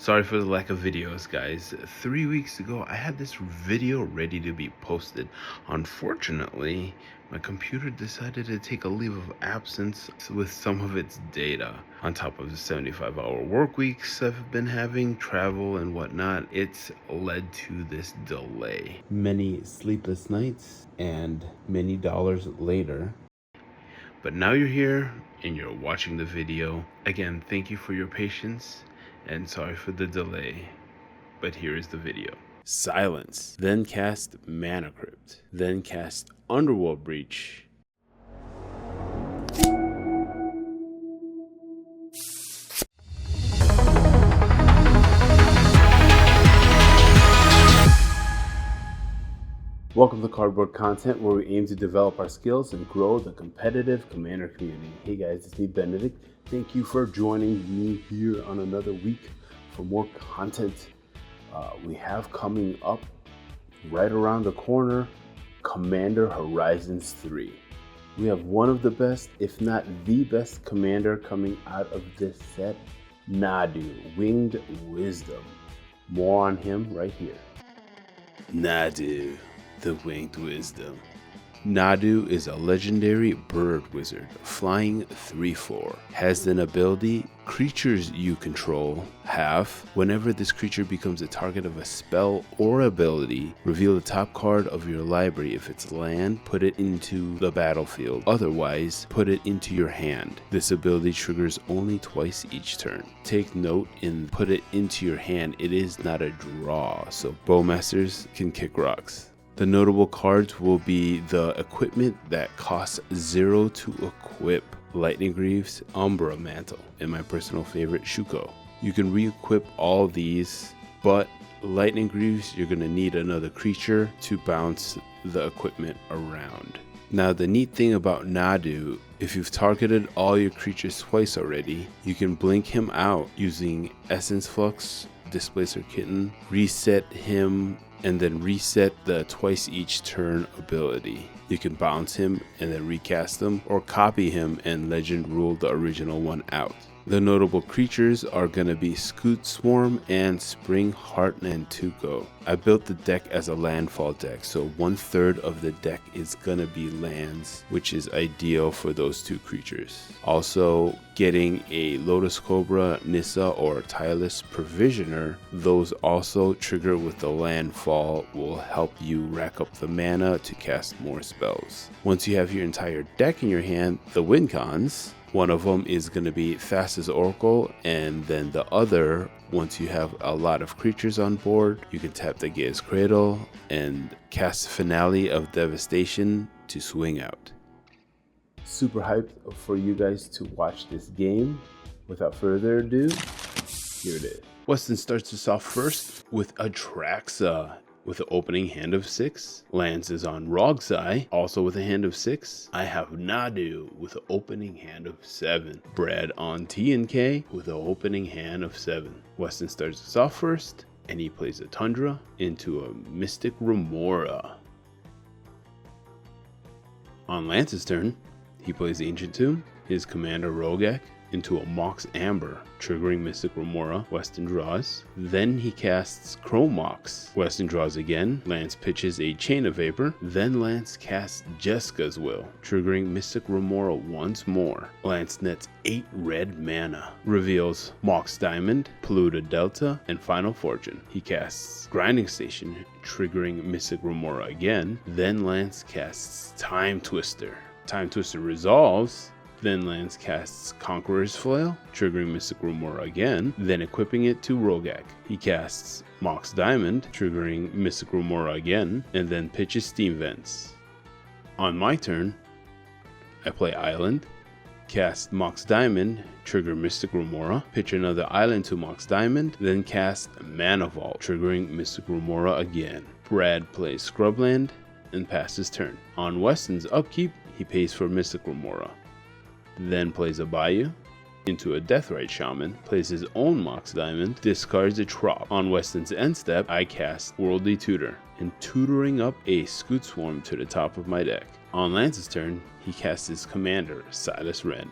Sorry for the lack of videos, guys. 3 weeks ago, I had this video ready to be posted. Unfortunately, my computer decided to take a leave of absence with some of its data. On top of the 75-hour work weeks I've been having, travel and whatnot, it's led to this delay. Many sleepless nights and many dollars later. But now you're here and you're watching the video. Again, thank you for your patience. And sorry for the delay, but here is the video. Silence, then cast Mana Crypt, then cast Underworld Breach. Welcome to Cardboard Content, where we aim to develop our skills and grow the competitive Commander community. Hey guys, it's me, Benedict. Thank you for joining me here on another week for more content. We have coming up right around the corner, Commander Horizons 3. We have one of the best, if not the best commander coming out of this set, Nadu, Winged Wisdom. More on him right here. Nadu, the Winged Wisdom. Nadu is a legendary bird wizard, flying 3/4. Has an ability, creatures you control have. Whenever this creature becomes a target of a spell or ability, reveal the top card of your library. If it's land, put it into the battlefield. Otherwise, put it into your hand. This ability triggers only twice each turn. Take note in put it into your hand, it is not a draw, so bowmasters can kick rocks. The notable cards will be the equipment that costs 0 to equip. Lightning Greaves, Umbra Mantle, and my personal favorite, Shuko. You can re-equip all these, but Lightning Greaves, you're going to need another creature to bounce the equipment around. Now, the neat thing about Nadu, if you've targeted all your creatures twice already, you can blink him out using Essence Flux, Displacer Kitten, reset him, and then reset the twice each turn ability. You can bounce him and then recast him, or copy him and legend rule the original one out. The notable creatures are going to be Scoot Swarm and Spring Heart Nantuko. I built the deck as a landfall deck, so 1/3 of the deck is going to be lands, which is ideal for those two creatures. Also, getting a Lotus Cobra, Nissa, or Tireless Provisioner, those also trigger with the landfall, will help you rack up the mana to cast more spells. Once you have your entire deck in your hand, the win cons. One of them is going to be Fast as Oracle, and then the other, once you have a lot of creatures on board, you can tap the Gaea's Cradle and cast Finale of Devastation to swing out. Super hyped for you guys to watch this game. Without further ado, here it is. Weston starts us off first with Atraxa. With an opening hand of 6. Lands is on Rog's Eye, also with a hand of 6. I have Nadu with an opening hand of 7. Brad on T&K with an opening hand of 7. Weston starts us off first, and he plays a Tundra into a Mystic Remora. On Lance's turn, he plays Ancient Tomb, his commander Rogak, into a Mox Amber, triggering Mystic Remora. Weston draws. Then he casts Kraum-Atraxa. Weston draws again. Lance pitches a Chain of Vapor. Then Lance casts Jeska's Will, triggering Mystic Remora once more. Lance nets 8 red mana. Reveals Mox Diamond, Polluted Delta, and Final Fortune. He casts Grinding Station, triggering Mystic Remora again. Then Lance casts Time Twister. Time Twister resolves. Then Lance casts Conqueror's Flail, triggering Mystic Remora again, then equipping it to Rogak. He casts Mox Diamond, triggering Mystic Remora again, and then pitches Steam Vents. On my turn, I play Island, cast Mox Diamond, trigger Mystic Remora, pitch another island to Mox Diamond, then cast Mana Vault, triggering Mystic Remora again. Brad plays Scrubland and passes turn. On Weston's upkeep, he pays for Mystic Remora. Then plays a Bayou into a Deathrite Shaman, plays his own Mox Diamond, discards a Trop. On Weston's end step, I cast Worldly Tutor, and tutoring up a Scoot Swarm to the top of my deck. On Lance's turn, he casts his commander, Silas Wren.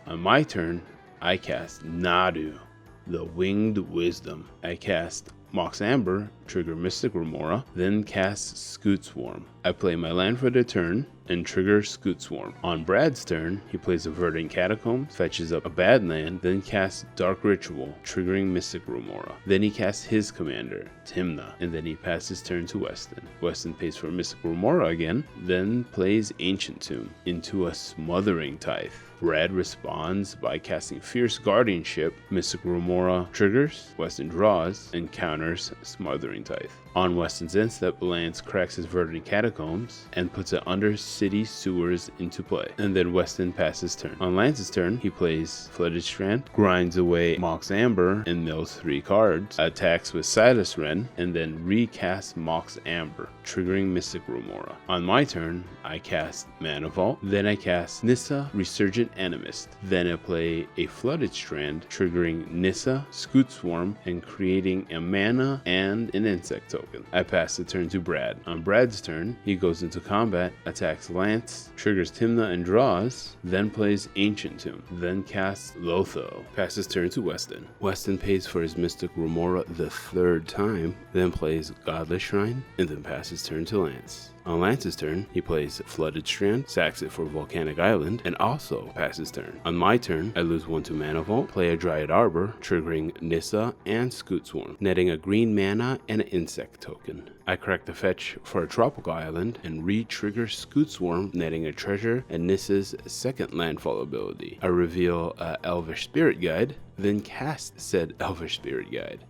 On my turn, I cast Nadu, the Winged Wisdom. I cast Mox Amber, trigger Mystic Remora, then cast Scoot Swarm. I play my land for the turn and trigger Scoot Swarm. On Brad's turn, he plays a Verdant Catacombs, fetches up a bad land, then casts Dark Ritual, triggering Mystic Remora. Then he casts his commander, Tymna, and then he passes his turn to Weston. Weston pays for Mystic Remora again, then plays Ancient Tomb into a Smothering Tithe. Brad responds by casting Fierce Guardianship. Mystic Remora triggers, Weston draws, and counters Smothering Tithe. On Weston's end step, Lance cracks his Verdant Catacombs and puts it under city sewers into play. And then Weston passes turn. On Lance's turn, he plays Flooded Strand, grinds away Mox Amber and mills 3 cards, attacks with Silas Wren, and then recasts Mox Amber, triggering Mystic Remora. On my turn, I cast Mana Vault, then I cast Nissa, Resurgent Animist. Then I play a Flooded Strand, triggering Nissa, Scoot Swarm, and creating a mana and an insect token. I pass the turn to Brad. On Brad's turn, he goes into combat, attacks Lance, triggers Tymna and draws, then plays Ancient Tomb, then casts Lotho. Passes turn to Weston. Weston pays for his Mystic Remora the 3rd time, then plays Godless Shrine, and then passes turn to Lance. On Lance's turn, he plays Flooded Strand, sacks it for Volcanic Island, and also passes turn. On my turn, I lose 1 to Mana Vault, play a Dryad Arbor, triggering Nissa and Scoot Swarm, netting a green mana and an insect token. I crack the fetch for a Tropical Island and re-trigger Scoot Swarm, netting a treasure and Nissa's 2nd landfall ability. I reveal a Elvish Spirit Guide, then cast said Elvish Spirit Guide.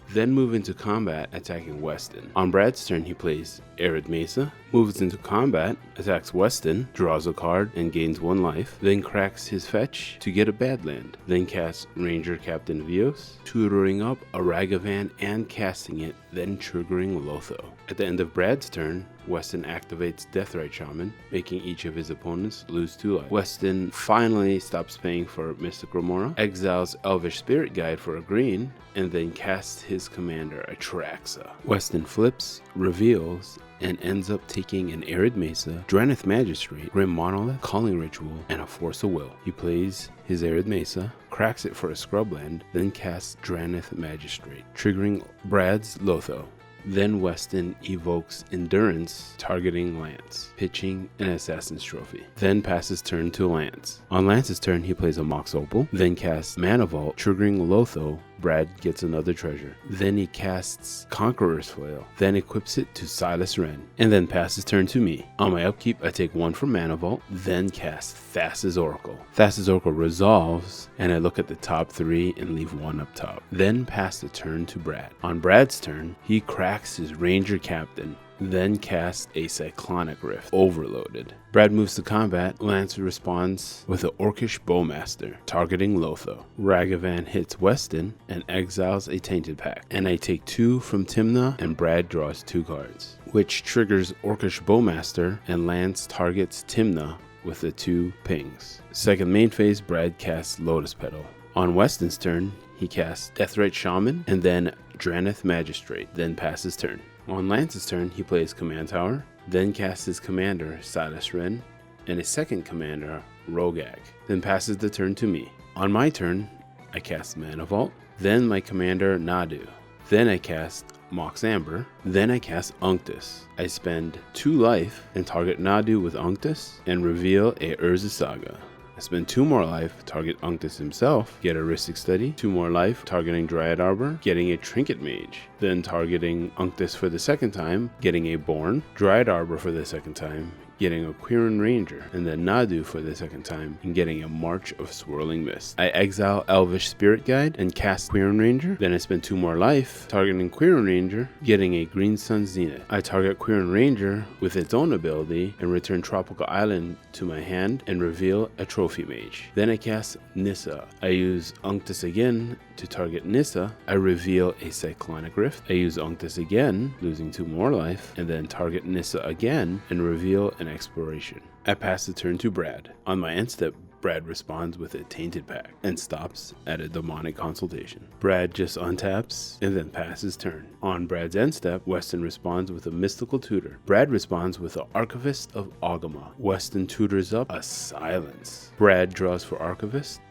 Then move into combat, attacking Weston. On Brad's turn, he plays Arid Mesa, moves into combat, attacks Weston, draws a card, and gains 1 life, then cracks his fetch to get a bad land, then casts Ranger Captain Vios, tutoring up a Ragavan and casting it, then triggering Lotho. At the end of Brad's turn, Weston activates Deathrite Shaman, making each of his opponents lose 2 life. Weston finally stops paying for Mystic Remora, exiles Elvish Spirit Guide for a green, and then casts his commander, Atraxa. Weston flips, reveals, and ends up taking an Arid Mesa, Draneth Magistrate, Grim Monolith, Calling Ritual, and a Force of Will. He plays his Arid Mesa, cracks it for a Scrubland, then casts Draneth Magistrate, triggering Brad's Lotho. Then Weston evokes Endurance, targeting Lance, pitching an Assassin's Trophy. Then passes turn to Lance. On Lance's turn, he plays a Mox Opal, then casts Mana Vault, triggering Lotho. Brad gets another treasure. Then he casts Conqueror's Flail, then equips it to Silas Wren, and then passes turn to me. On my upkeep, I take 1 from Mana Vault, then cast Thassa's Oracle. Thassa's Oracle resolves, and I look at the top 3 and leave 1 up top. Then pass the turn to Brad. On Brad's turn, he cracks his Ranger Captain, then casts a Cyclonic Rift, overloaded. Brad moves to combat. Lance responds with an Orcish Bowmaster, targeting Lotho. Ragavan hits Weston and exiles a Tainted Pact, and I take 2 from Tymna, and Brad draws 2 cards, which triggers Orcish Bowmaster, and Lance targets Tymna with the 2 pings. Second main phase, Brad casts Lotus Petal. On Weston's turn, he casts Deathrite Shaman and then Draneth Magistrate, then passes turn. On Lance's turn, he plays Command Tower, then casts his commander, Silas Wren, and his 2nd commander, Rogag, then passes the turn to me. On my turn, I cast Mana Vault, then my commander, Nadu. Then I cast Mox Amber, then I cast Unctus. I spend 2 life and target Nadu with Unctus and reveal a Urza Saga. I spend 2 more life, target Unctus himself, get a Rhystic Study, 2 more life, targeting Dryad Arbor, getting a Trinket Mage, then targeting Unctus for the 2nd time, getting a Born, Dryad Arbor for the 2nd time, getting a Quirin Ranger, and then Nadu for the 2nd time, and getting a March of Swirling Mist. I exile Elvish Spirit Guide and cast Quirin Ranger, then I spend 2 more life, targeting Quirin Ranger, getting a Green Sun Zenith. I target Quirin Ranger with its own ability, and return Tropical Island to my hand, and reveal a Trophy Mage. Then I cast Nissa. I use Unctus again to target Nissa. I reveal a Cyclonic Rift. I use Unctus again, losing 2 more life, and then target Nissa again, and reveal an Exploration. I pass the turn to Brad. On my end step, Brad responds with a Tainted Pact and stops at a Demonic Consultation. Brad just untaps and then passes turn. On Brad's end step, Weston responds with a Mystical Tutor. Brad responds with an Archivist of Ogama. Weston tutors up a Silence. Brad draws for Archivist,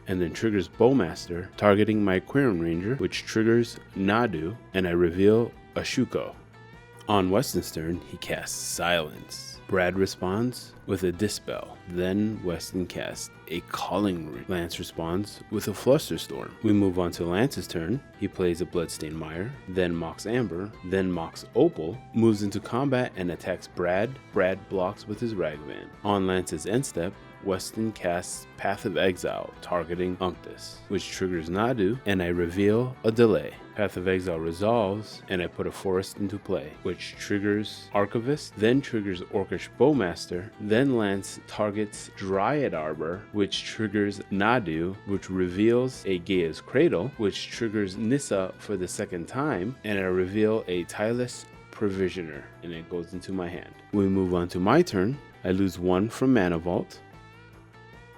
and then triggers Bowmaster, targeting my Quarren Ranger, which triggers Nadu, and I reveal a Shuko. On Weston's turn, he casts Silence. Brad responds with a Dispel. Then Weston casts a Calling Ring. Lance responds with a Flusterstorm. We move on to Lance's turn. He plays a Bloodstained Mire, then mocks Amber, then mocks Opal, moves into combat and attacks Brad. Brad blocks with his Ragavan. On Lance's end step, Weston casts Path of Exile, targeting Unctus, which triggers Nadu, and I reveal a Delay. Path of Exile resolves, and I put a Forest into play, which triggers Archivist, then triggers Orcish Bowmaster, then Lance targets Dryad Arbor, which triggers Nadu, which reveals a Gaia's Cradle, which triggers Nissa for the second time, and I reveal a Tireless Provisioner, and it goes into my hand. We move on to my turn. I lose 1 from Mana Vault.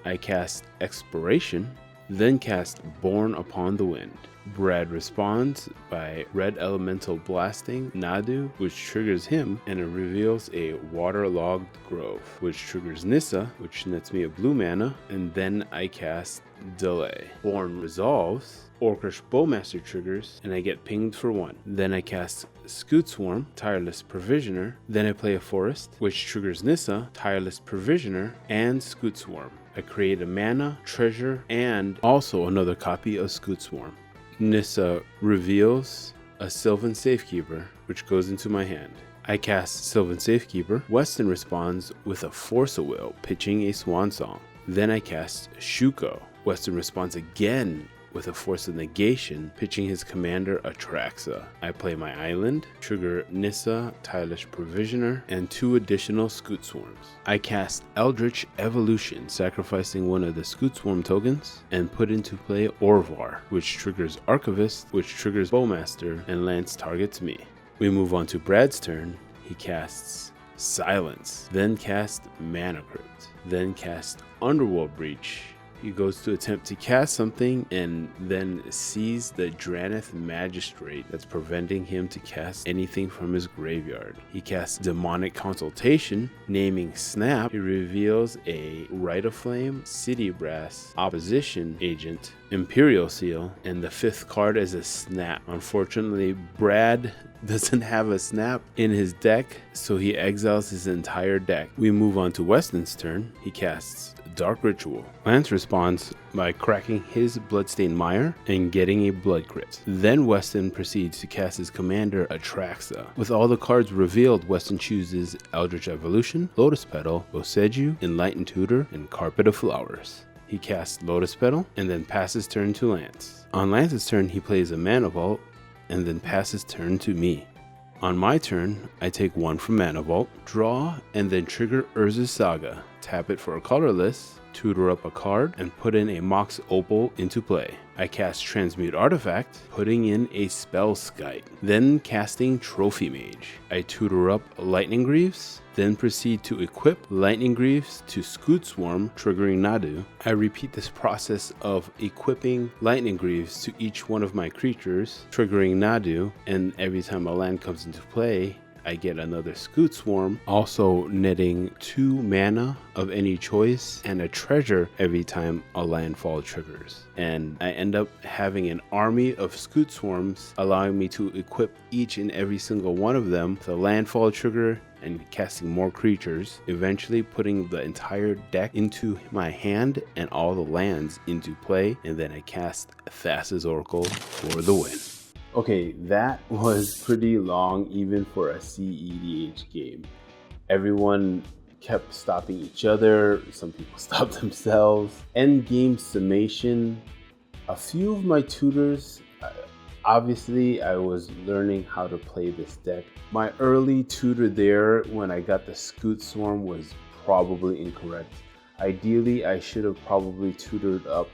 I cast Expiration, then cast Born Upon the Wind. Brad responds by Red Elemental blasting Nadu, which triggers him, and it reveals a Waterlogged Grove, which triggers Nissa, which nets me a blue mana, and then I cast Delay. Born resolves, Orcish Bowmaster triggers, and I get pinged for 1. Then I cast Scoot Swarm, Tireless Provisioner, then I play a Forest, which triggers Nissa, Tireless Provisioner, and Scoot Swarm. I create a mana, treasure, and also another copy of Scoot Swarm. Nissa reveals a Sylvan Safekeeper, which goes into my hand. I cast Sylvan Safekeeper. Weston responds with a Force of Will, pitching a Swan Song. Then I cast Shuko. Weston responds again with a Force of Negation, pitching his commander Atraxa. I play my island, trigger Nissa, Tireless Provisioner, and 2 additional Scoot Swarms. I cast Eldritch Evolution, sacrificing one of the Scoot Swarm tokens, and put into play Orvar, which triggers Archivist, which triggers Bowmaster, and Lance targets me. We move on to Brad's turn. He casts Silence, then cast Mana Crypt, then cast Underworld Breach. He goes to attempt to cast something and then sees the Draneth Magistrate that's preventing him to cast anything from his graveyard. He casts Demonic Consultation, naming Snap. He reveals a Rite of Flame, City Brass, Opposition Agent, Imperial Seal, and the 5th card is a Snap. Unfortunately, Brad doesn't have a Snap in his deck, so he exiles his entire deck. We move on to Weston's turn. He casts Dark Ritual. Lance responds by cracking his Bloodstained Mire and getting a Blood Crypt. Then Weston proceeds to cast his commander Atraxa. With all the cards revealed, Weston chooses Eldritch Evolution, Lotus Petal, Boseiju, Enlightened Tutor, and Carpet of Flowers. He casts Lotus Petal and then passes turn to Lance. On Lance's turn, he plays a Mana Vault and then passes turn to me. On my turn, I take 1 from Mana Vault, draw, and then trigger Urza's Saga. Tap it for a colorless, tutor up a card, and put in a Mox Opal into play. I cast Transmute Artifact, putting in a Spellskite, then casting Trophy Mage. I tutor up Lightning Greaves, then proceed to equip Lightning Greaves to Scoot Swarm, triggering Nadu. I repeat this process of equipping Lightning Greaves to each one of my creatures, triggering Nadu, and every time a land comes into play, I get another Scoot Swarm, also netting 2 mana of any choice and a treasure every time a landfall triggers. And I end up having an army of Scoot Swarms, allowing me to equip each and every single one of them with a landfall trigger and casting more creatures, eventually putting the entire deck into my hand and all the lands into play, and then I cast Thassa's Oracle for the win. Okay, that was pretty long even for a cEDH game. Everyone kept stopping each other, some people stopped themselves. End game summation, a few of my tutors, obviously I was learning how to play this deck. My early tutor there when I got the Scoot Swarm was probably incorrect. Ideally, I should have probably tutored up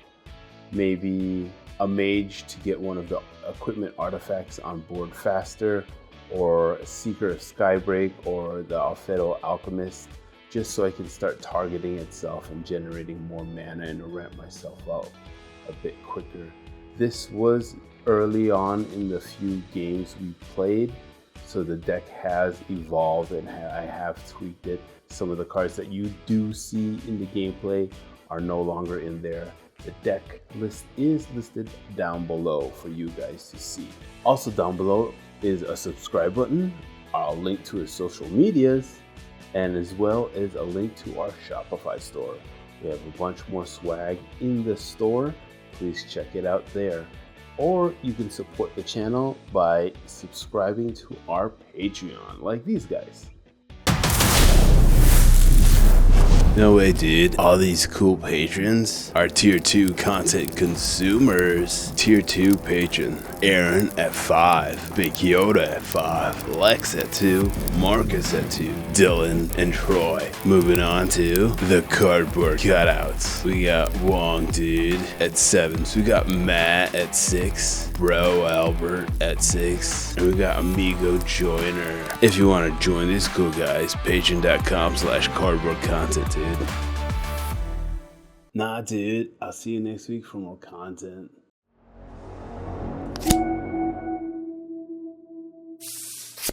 maybe a mage to get one of the equipment artifacts on board faster, or a Seeker of Skybreak, or the Alfedo Alchemist, just so I can start targeting itself and generating more mana and ramp myself out a bit quicker. This was early on in the few games we played, so the deck has evolved and I have tweaked it. Some of the cards that you do see in the gameplay are no longer in there. The deck list is listed down below for you guys to see. Also down below is a subscribe button, I'll link to his social medias, and as well as a link to our Shopify store. We have a bunch more swag in the store. Please check it out there. Or you can support the channel by subscribing to our Patreon, like these guys. No way, dude. All these cool patrons are tier 2 content consumers. Tier 2 patron Aaron at 5, Big Yoda at 5, Lex at 2, Marcus at 2, Dylan and Troy. Moving on to the cardboard cutouts. We got Wong dude at 7. So we got Matt at 6, Bro Albert at 6, and we got Amigo Joiner. If you want to join these cool guys, patreon.com/cardboard content, dude. Nah, dude. I'll see you next week for more content.